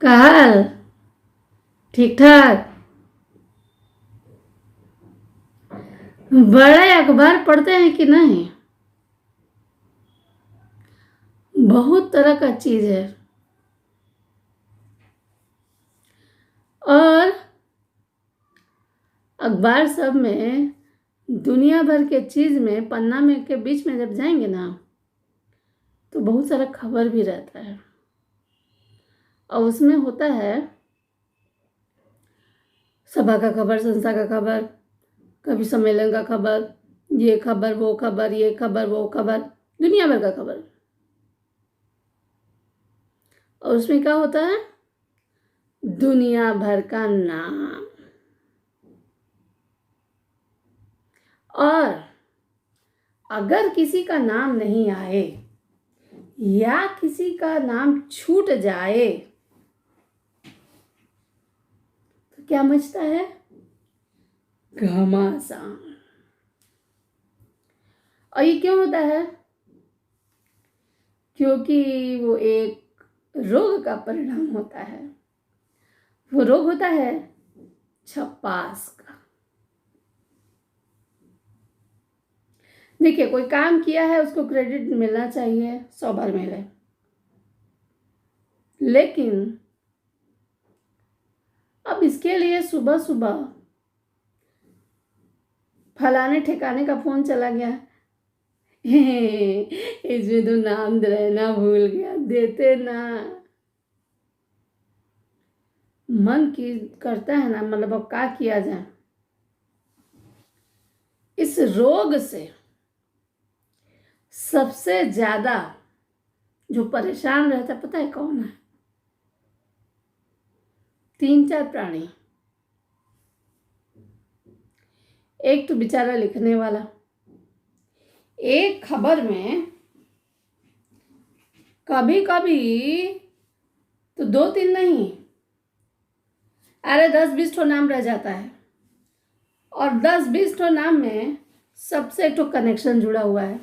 का हाल? ठीक ठाक। बड़े अखबार पढ़ते हैं कि नहीं? बहुत तरह का चीज है। और अखबार सब में दुनिया भर के चीज में पन्ना में के बीच में जब जाएंगे ना तो बहुत सारा खबर भी रहता है। और उसमें होता है सभा का खबर, संस्था का खबर, कभी सम्मेलन का खबर, ये खबर वो खबर, ये खबर वो खबर, दुनिया भर का खबर। और उसमें क्या होता है? दुनिया भर का नाम। और अगर किसी का नाम नहीं आए या किसी का नाम छूट जाए तो क्या मचता है? घमासान। और ये क्यों होता है? क्योंकि वो एक रोग का परिणाम होता है। वो रोग होता है छपास का। देखिए, कोई काम किया है उसको क्रेडिट मिलना चाहिए, 100 बार मिले, लेकिन अब इसके लिए सुबह सुबह फलाने ठिकाने का फोन चला गया, इसमें तो नाम रहना भूल गया, देते ना। मन की करता है ना, मतलब अब क्या किया जाए। इस रोग से सबसे ज्यादा जो परेशान रहता है पता है कौन है? 3-4 प्राणी। एक तो बेचारा लिखने वाला, एक खबर में कभी कभी तो 2-3 नहीं, अरे 10-20 ठो नाम रह जाता है। और 10-20 ठो नाम में सबसे एक तो कनेक्शन जुड़ा हुआ है।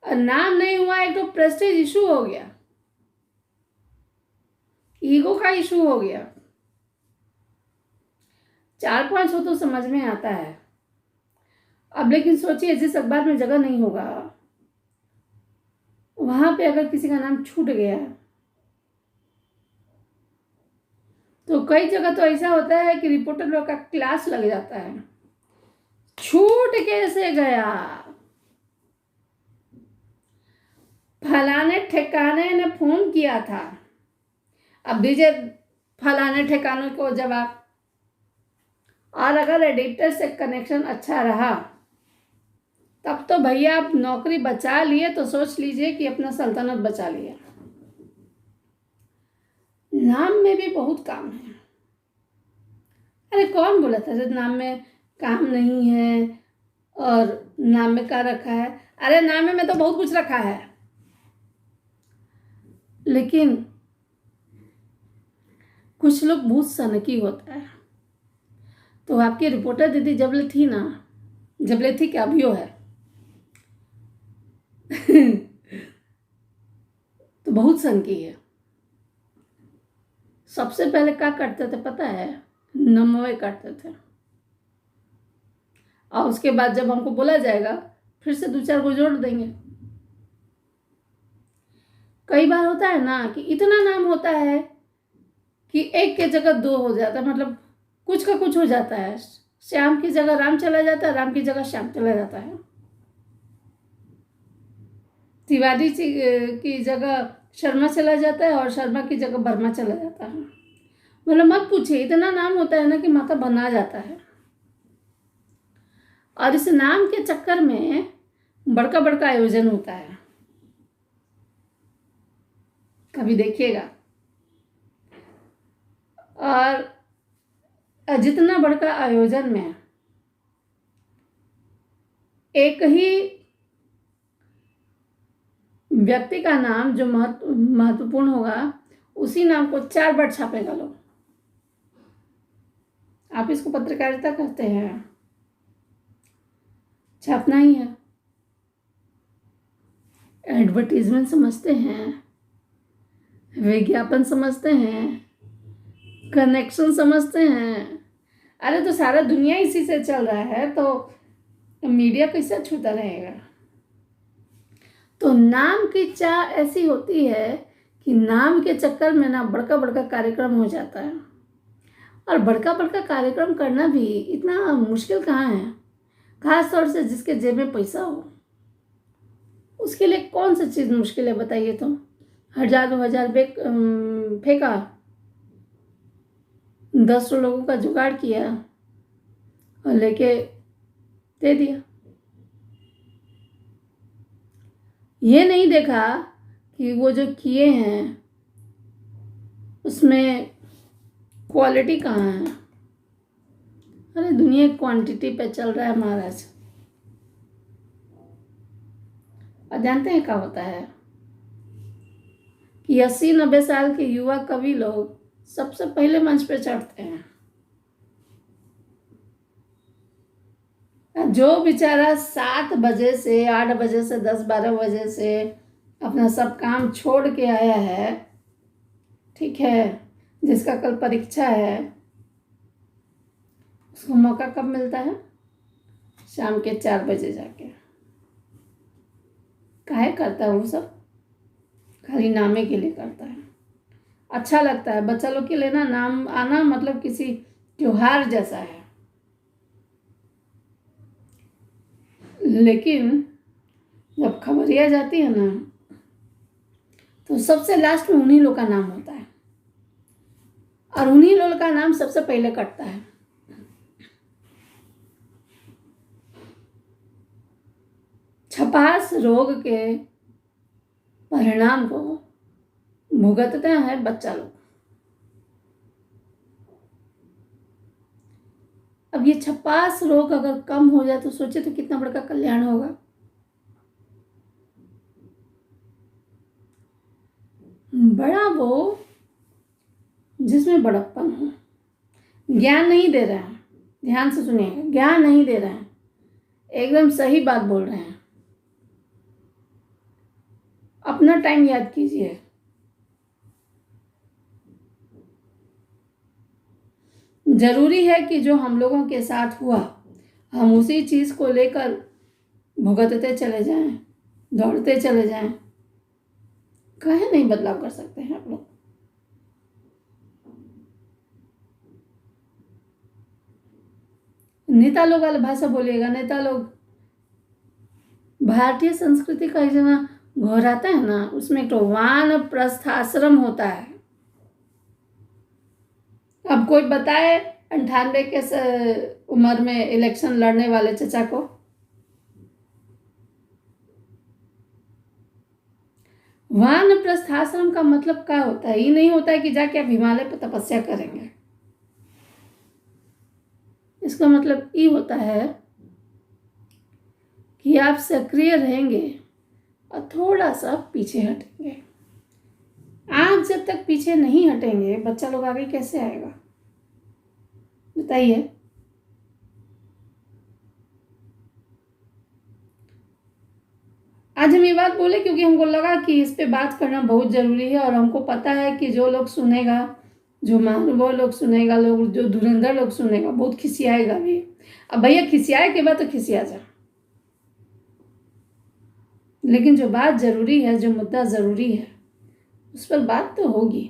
और नाम नहीं हुआ, एक तो प्रेस्टीज इशू हो गया, ईगो का इशू हो गया। 4-5 हो तो समझ में आता है। अब लेकिन सोचिए, जिस अखबार में जगह नहीं होगा वहां पे अगर किसी का नाम छूट गया तो कई जगह तो ऐसा होता है कि रिपोर्टर लोग का क्लास लग जाता है। छूट कैसे गया? फलाने ठिकाने ने फोन किया था, अब दीजिए फलाने ठिकाने को जवाब। और अगर एडिटर से कनेक्शन अच्छा रहा तब तो भैया आप नौकरी बचा लिए तो सोच लीजिए कि अपना सल्तनत बचा लिया। नाम में भी बहुत काम है। अरे कौन बोला था जब नाम में काम नहीं है और नाम में क्या रखा है? अरे नाम में तो बहुत कुछ रखा है, लेकिन कुछ लोग बहुत सनकी होता है। तो आपकी रिपोर्टर दीदी जबले थी ना, जबले थी क्या अभी है तो बहुत सनकी है। सबसे पहले क्या करते थे पता है? नमवे काटते थे। और उसके बाद जब हमको बोला जाएगा फिर से 2-4 को जोड़ देंगे। कई बार होता है ना कि इतना नाम होता है कि एक के जगह 2 हो जाता है, मतलब कुछ का कुछ हो जाता है। श्याम की जगह राम चला जाता है, राम की जगह श्याम चला जाता है। तिवारी की जगह शर्मा चला जाता है और शर्मा की जगह वर्मा चला जाता है। मतलब मत पूछिए, इतना नाम होता है ना कि माथा बना जाता है। और इस नाम के चक्कर में बड़का बड़का आयोजन होता है, कभी देखिएगा। और जितना बड़का आयोजन में एक ही व्यक्ति का नाम जो महत्वपूर्ण होगा उसी नाम को 4 बार छापेगा लोग। आप इसको पत्रकारिता कहते हैं, छापना ही है, एडवर्टीजमेंट समझते हैं। विज्ञापन समझते हैं, कनेक्शन समझते हैं। अरे तो सारा दुनिया इसी से चल रहा है, तो मीडिया कैसे छूता रहेगा। तो नाम की चाह ऐसी होती है कि नाम के चक्कर में ना बड़का बड़का कार्यक्रम हो जाता है। और बड़का बड़का कार्यक्रम करना भी इतना मुश्किल कहाँ है, खास तौर से जिसके जेब में पैसा हो। उसके लिए कौन सी चीज़ मुश्किल है बताइए। तो 1000-2000 फेंका, 10 लोगों का जुगाड़ किया और लेके दे दिया। ये नहीं देखा कि वो जो किए हैं उसमें क्वालिटी कहाँ है। अरे दुनिया क्वांटिटी पे चल रहा है महाराज। और जानते हैं क्या होता है कि 80-90 साल के युवा कवि लोग सबसे पहले मंच पे चढ़ते हैं। जो बेचारा 7 बजे से 8 बजे से 10-12 बजे से अपना सब काम छोड़ के आया है, ठीक है, जिसका कल परीक्षा है, उसको मौका कब मिलता है? शाम के 4 बजे जाके। काहे करता है वो सब? खाली नामे के लिए करता है। अच्छा लगता है बच्चा लोग के लिए ना, नाम आना मतलब किसी त्योहार जैसा है। लेकिन जब खबरिया जाती है ना, तो सबसे लास्ट में उन्हीं लोग का नाम होता है और उन्हीं लोग का नाम सबसे पहले कटता है। छपास रोग के परिणाम को भुगतते हैं बच्चा लोग। अब ये छपास रोग अगर कम हो जाए तो सोचे तो कितना बड़ा कल्याण होगा। बड़ा वो जिसमें बड़प्पन हो। ज्ञान नहीं दे रहे हैं, ध्यान से सुनिएगा, ज्ञान नहीं दे रहे हैं, एकदम सही बात बोल रहे हैं। अपना टाइम याद कीजिए। जरूरी है कि जो हम लोगों के साथ हुआ हम उसी चीज को लेकर भुगतते चले जाएं, दौड़ते चले जाएं। काहे नहीं बदलाव कर सकते हैं आप लोग? नेता लोग वाला भाषा बोलिएगा। नेता लोग भारतीय संस्कृति का जना घोराता है ना, उसमें एक तो वानप्रस्थाश्रम होता है। अब कोई बताए 98 के उम्र में इलेक्शन लड़ने वाले चचा को, वानप्रस्थाश्रम का मतलब क्या होता है? ये नहीं होता है कि जाके आप हिमालय पर तपस्या करेंगे। इसका मतलब ये होता है कि आप सक्रिय रहेंगे और थोड़ा सा पीछे हटेंगे। आप जब तक पीछे नहीं हटेंगे बच्चा लोग आगे कैसे आएगा बताइए। आज हम ये बात बोले क्योंकि हमको लगा कि इस पे बात करना बहुत जरूरी है और हमको पता है कि जो लोग सुनेगा, जो महानुभाव लोग सुनेगा, लोग जो धुरंधर लोग सुनेगा, बहुत खिसियाएगा भी। अब भैया खिसियाए के बाद तो खिसिया जा, लेकिन जो बात जरूरी है, जो मुद्दा जरूरी है, उस पर बात तो होगी।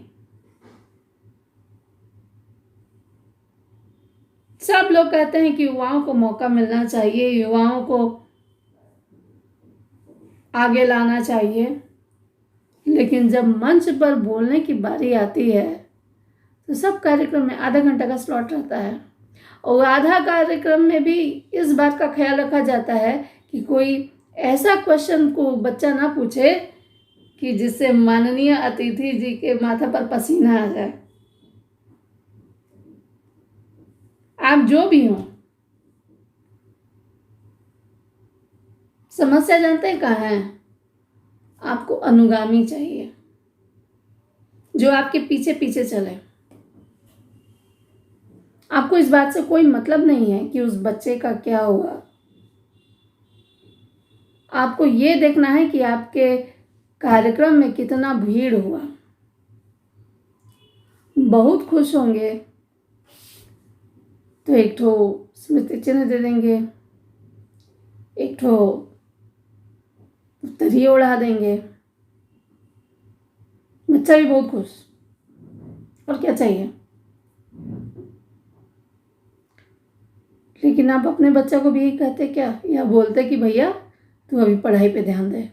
सब लोग कहते हैं कि युवाओं को मौका मिलना चाहिए, युवाओं को आगे लाना चाहिए, लेकिन जब मंच पर बोलने की बारी आती है तो सब कार्यक्रम में आधा घंटा का स्लॉट रहता है और आधा कार्यक्रम में भी इस बात का ख्याल रखा जाता है कि कोई ऐसा क्वेश्चन को बच्चा ना पूछे कि जिससे माननीय अतिथि जी के माथा पर पसीना आ जाए। आप जो भी हो, समस्या जानते हैं कहाँ है? आपको अनुगामी चाहिए जो आपके पीछे पीछे चले। आपको इस बात से कोई मतलब नहीं है कि उस बच्चे का क्या हुआ। आपको ये देखना है कि आपके कार्यक्रम में कितना भीड़ हुआ। बहुत खुश होंगे तो एक ठो स्मृति चिन्ह दे देंगे, एक ठो उत्तरीय उड़ा देंगे, बच्चा भी बहुत खुश। और क्या चाहिए। लेकिन आप अपने बच्चा को भी कहते क्या, या बोलते कि भैया तू अभी पढ़ाई पे ध्यान दे,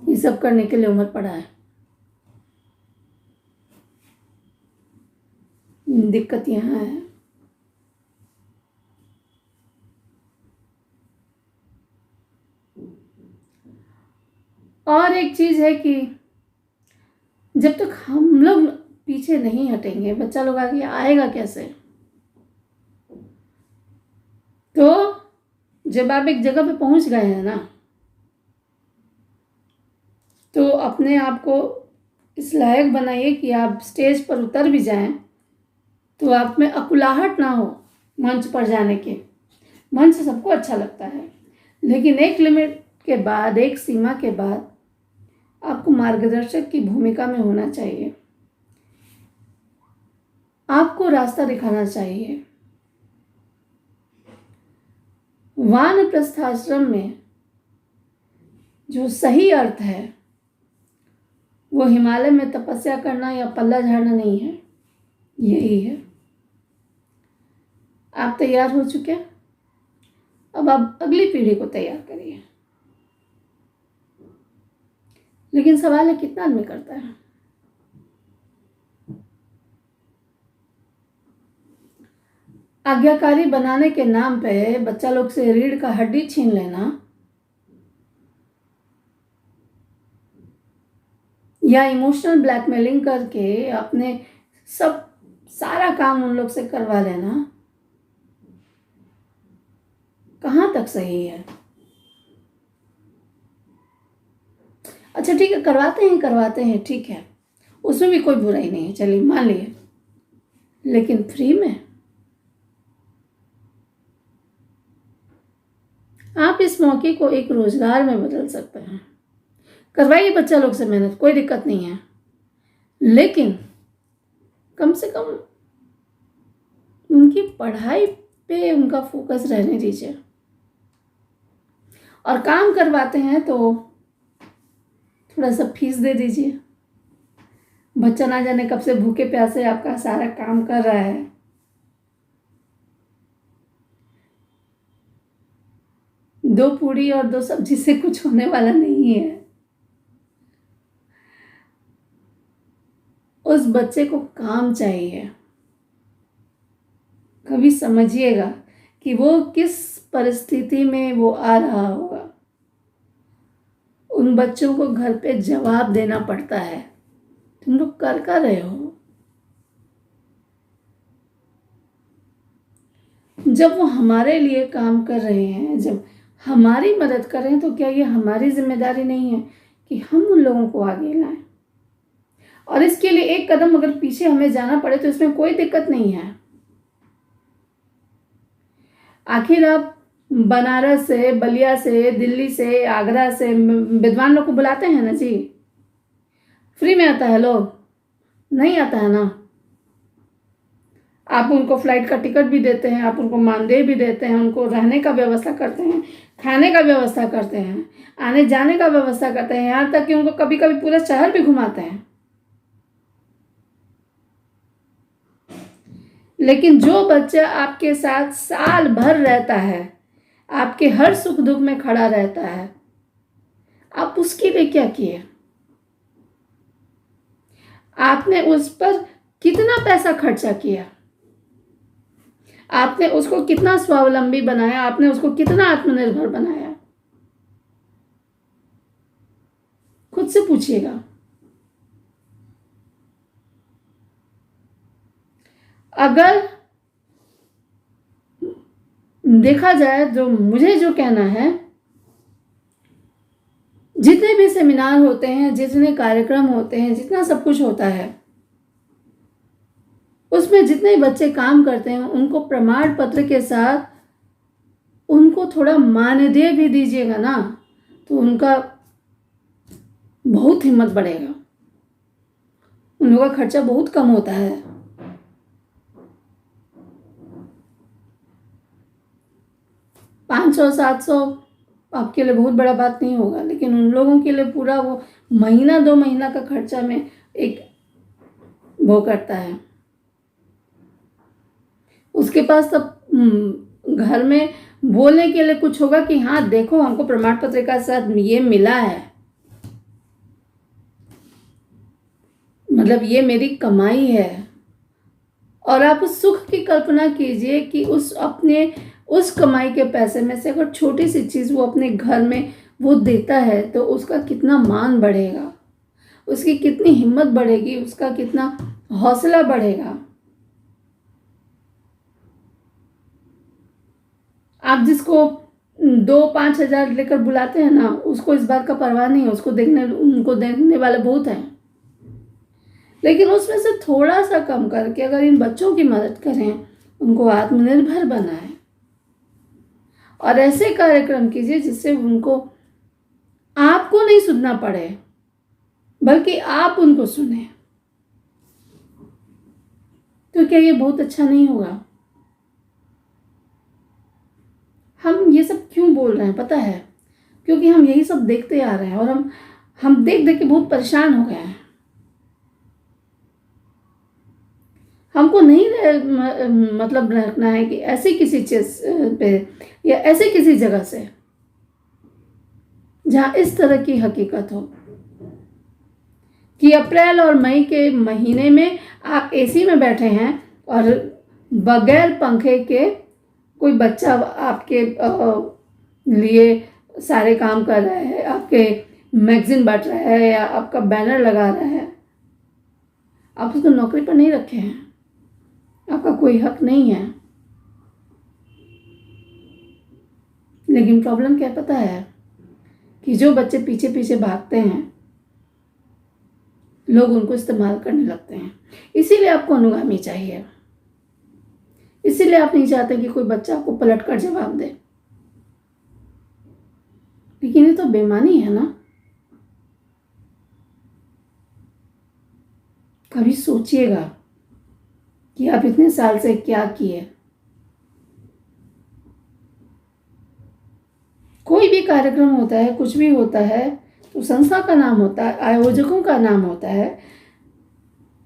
ये सब करने के लिए उम्र पड़ा है। दिक्कत यहाँ है। और एक चीज है कि जब तक हम लोग पीछे नहीं हटेंगे, बच्चा लोग आगे आएगा कैसे। तो जब आप एक जगह पे पहुंच गए हैं ना, तो अपने आप को इस लायक बनाइए कि आप स्टेज पर उतर भी जाएं तो आप में अकुलाहट ना हो मंच पर जाने के। मंच सबको अच्छा लगता है, लेकिन एक लिमिट के बाद, एक सीमा के बाद आपको मार्गदर्शक की भूमिका में होना चाहिए। आपको रास्ता दिखाना चाहिए। वानप्रस्थाश्रम में जो सही अर्थ है वो हिमालय में तपस्या करना या पल्ला झाड़ना नहीं है, यही है। आप तैयार हो चुके हैं, अब आप अगली पीढ़ी को तैयार करिए। लेकिन सवाल है कितना आदमी करता है। आज्ञाकारी बनाने के नाम पे बच्चा लोग से रीढ़ का हड्डी छीन लेना या इमोशनल ब्लैकमेलिंग करके अपने सारा काम उन लोग से करवा लेना कहाँ तक सही है। अच्छा ठीक है, करवाते हैं ठीक है, उसमें भी कोई बुराई नहीं है, चलिए मान लिए। लेकिन फ्री में आप इस मौके को एक रोजगार में बदल सकते हैं। करवाइए बच्चा लोग से मेहनत, कोई दिक्कत नहीं है, लेकिन कम से कम उनकी पढ़ाई पे उनका फोकस रहने दीजिए। और काम करवाते हैं तो थोड़ा सा फीस दे दीजिए। बच्चा ना जाने कब से भूखे प्यासे आपका सारा काम कर रहा है। दो पूड़ी और दो सब्जी से कुछ होने वाला नहीं है। उस बच्चे को काम चाहिए। कभी समझिएगा कि वो किस परिस्थिति में वो आ रहा होगा। उन बच्चों को घर पे जवाब देना पड़ता है, तुम लोग कर रहे हो। जब वो हमारे लिए काम कर रहे हैं, जब हमारी मदद कर रहे हैं, तो क्या ये हमारी जिम्मेदारी नहीं है कि हम उन लोगों को आगे लाएं। और इसके लिए एक कदम अगर पीछे हमें जाना पड़े तो इसमें कोई दिक्कत नहीं है। आखिर आप बनारस से, बलिया से, दिल्ली से, आगरा से विद्वान लोग को बुलाते हैं ना जी, फ्री में आता है लोग, नहीं आता है ना। आप उनको फ्लाइट का टिकट भी देते हैं, आप उनको मानदेय भी देते हैं, उनको रहने का व्यवस्था करते हैं, खाने का व्यवस्था करते हैं, आने जाने का व्यवस्था करते हैं, यहाँ तक कि उनको कभी कभी पूरा शहर भी घुमाते हैं। लेकिन जो बच्चा आपके साथ साल भर रहता है, आपके हर सुख दुख में खड़ा रहता है, आप उसके लिए क्या किए? आपने उस पर कितना पैसा खर्चा किया? आपने उसको कितना स्वावलंबी बनाया? आपने उसको कितना आत्मनिर्भर बनाया? खुद से पूछिएगा। अगर देखा जाए तो मुझे जो कहना है, जितने भी सेमिनार होते हैं, जितने कार्यक्रम होते हैं, जितना सब कुछ होता है, उसमें जितने बच्चे काम करते हैं उनको प्रमाण पत्र के साथ उनको थोड़ा मानदेय भी दीजिएगा ना, तो उनका बहुत हिम्मत बढ़ेगा। उन लोगों का खर्चा बहुत कम होता है। 500-700 आपके लिए बहुत बड़ा बात नहीं होगा, लेकिन उन लोगों के लिए पूरा वो महीना 2 महीना का खर्चा में एक वो करता है। उसके पास तब घर में बोलने के लिए कुछ होगा कि हाँ देखो हमको प्रमाण पत्र का साथ ये मिला है, मतलब ये मेरी कमाई है। और आप उस सुख की कल्पना कीजिए कि उस कमाई के पैसे में से अगर छोटी सी चीज़ वो अपने घर में वो देता है तो उसका कितना मान बढ़ेगा, उसकी कितनी हिम्मत बढ़ेगी, उसका कितना हौसला बढ़ेगा। आप जिसको 2-5 हजार लेकर बुलाते हैं ना, उसको इस बात का परवाह नहीं है, उनको देखने वाले बहुत हैं। लेकिन उसमें से थोड़ा सा कम करके अगर इन बच्चों की मदद करें, उनको आत्मनिर्भर बनाएं और ऐसे कार्यक्रम कीजिए जिससे उनको आपको नहीं सुनना पड़े बल्कि आप उनको सुने, तो क्या ये बहुत अच्छा नहीं होगा? हम ये सब क्यों बोल रहे हैं पता है? क्योंकि हम यही सब देखते आ रहे हैं और हम देख देख के बहुत परेशान हो गए हैं। हमको नहीं मतलब रखना है कि ऐसी किसी चीज पे या ऐसी किसी जगह से जहां इस तरह की हकीकत हो कि अप्रैल और मई के महीने में आप एसी में बैठे हैं और बगैर पंखे के कोई बच्चा आपके लिए सारे काम कर रहा है, आपके मैगजीन बांट रहा है या आपका बैनर लगा रहा है। आप उसको नौकरी पर नहीं रखे हैं, आपका कोई हक नहीं है। लेकिन प्रॉब्लम क्या पता है कि जो बच्चे पीछे पीछे भागते हैं लोग उनको इस्तेमाल करने लगते हैं। इसीलिए आपको अनुगामी चाहिए, इसीलिए आप नहीं चाहते कि कोई बच्चा आपको पलट कर जवाब दे। लेकिन ये तो बेईमानी है ना। कभी सोचिएगा कि आप इतने साल से क्या किए। कोई भी कार्यक्रम होता है, कुछ भी होता है, तो संस्था का नाम होता है, आयोजकों का नाम होता है,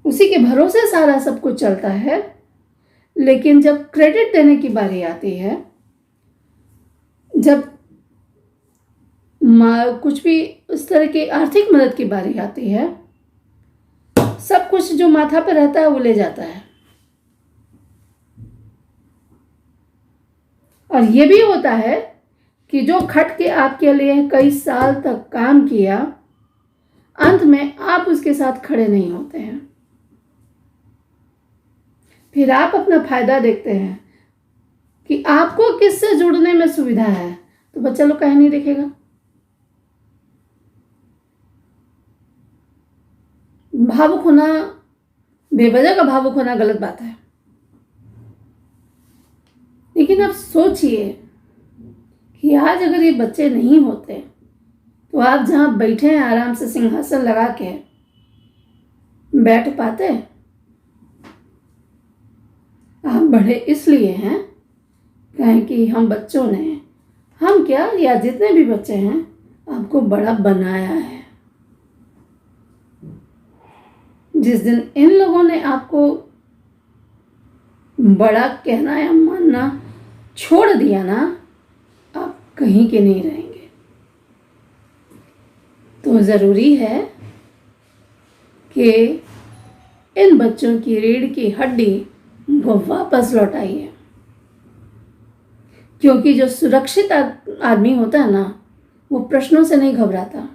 उसी के भरोसे सारा सब कुछ चलता है। लेकिन जब क्रेडिट देने की बारी आती है, जब कुछ भी इस तरह की आर्थिक मदद की बारी आती है, सब कुछ जो माथा पे रहता है वो ले जाता है। और ये भी होता है कि जो खट के आपके लिए कई साल तक काम किया, अंत में आप उसके साथ खड़े नहीं होते हैं। फिर आप अपना फायदा देखते हैं कि आपको किससे जुड़ने में सुविधा है, तो बच्चा लोग कहीं नहीं देखेगा। भावुक होना, बेवजह का भावुक होना गलत बात है। लेकिन आप सोचिए कि आज अगर ये बच्चे नहीं होते तो आप जहां बैठे हैं आराम से सिंहासन लगा के बैठ पाते? आप बड़े इसलिए हैं कहें कि हम बच्चों ने, हम क्या या जितने भी बच्चे हैं, आपको बड़ा बनाया है। जिस दिन इन लोगों ने आपको बड़ा कहना या मानना छोड़ दिया ना, आप कहीं के नहीं रहेंगे। तो जरूरी है कि इन बच्चों की रीढ़ की हड्डी को वापस लौटाइए। क्योंकि जो सुरक्षित आदमी होता है ना, वो प्रश्नों से नहीं घबराता।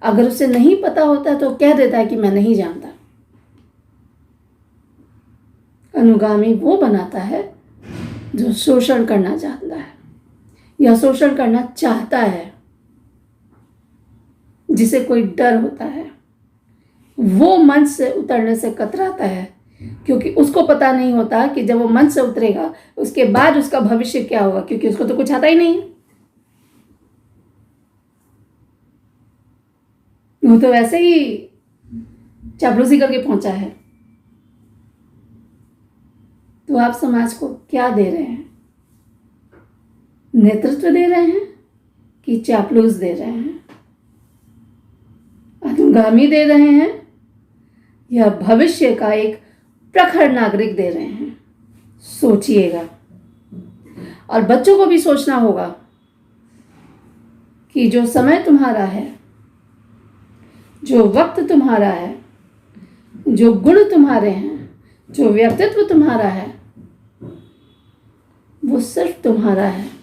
अगर उसे नहीं पता होता तो कह देता है कि मैं नहीं जानता। अनुगामी वो बनाता है जो शोषण करना चाहता है या शोषण करना चाहता है, जिसे कोई डर होता है। वो मंच से उतरने से कतराता है क्योंकि उसको पता नहीं होता कि जब वो मंच से उतरेगा उसके बाद उसका भविष्य क्या होगा, क्योंकि उसको तो कुछ आता ही नहीं। वो तो वैसे ही चापलूसी करके पहुंचा है। तो आप समाज को क्या दे रहे हैं? नेतृत्व दे रहे हैं कि चापलूस दे रहे हैं, अनुगामी दे रहे हैं या भविष्य का एक प्रखर नागरिक दे रहे हैं? सोचिएगा। और बच्चों को भी सोचना होगा कि जो समय तुम्हारा है, जो वक्त तुम्हारा है, जो गुण तुम्हारे हैं, जो व्यक्तित्व तुम्हारा है, वो सिर्फ तुम्हारा है।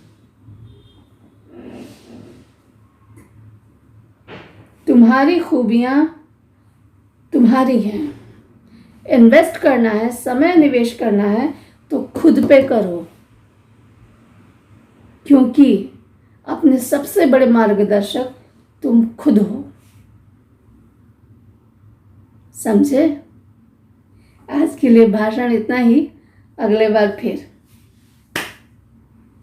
तुम्हारी खूबियां तुम्हारी हैं। इन्वेस्ट करना है, समय निवेश करना है तो खुद पे करो, क्योंकि अपने सबसे बड़े मार्गदर्शक तुम खुद हो। समझे? आज के लिए भाषण इतना ही, अगले बार फिर।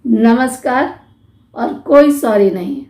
नमस्कार। और कोई सॉरी नहीं।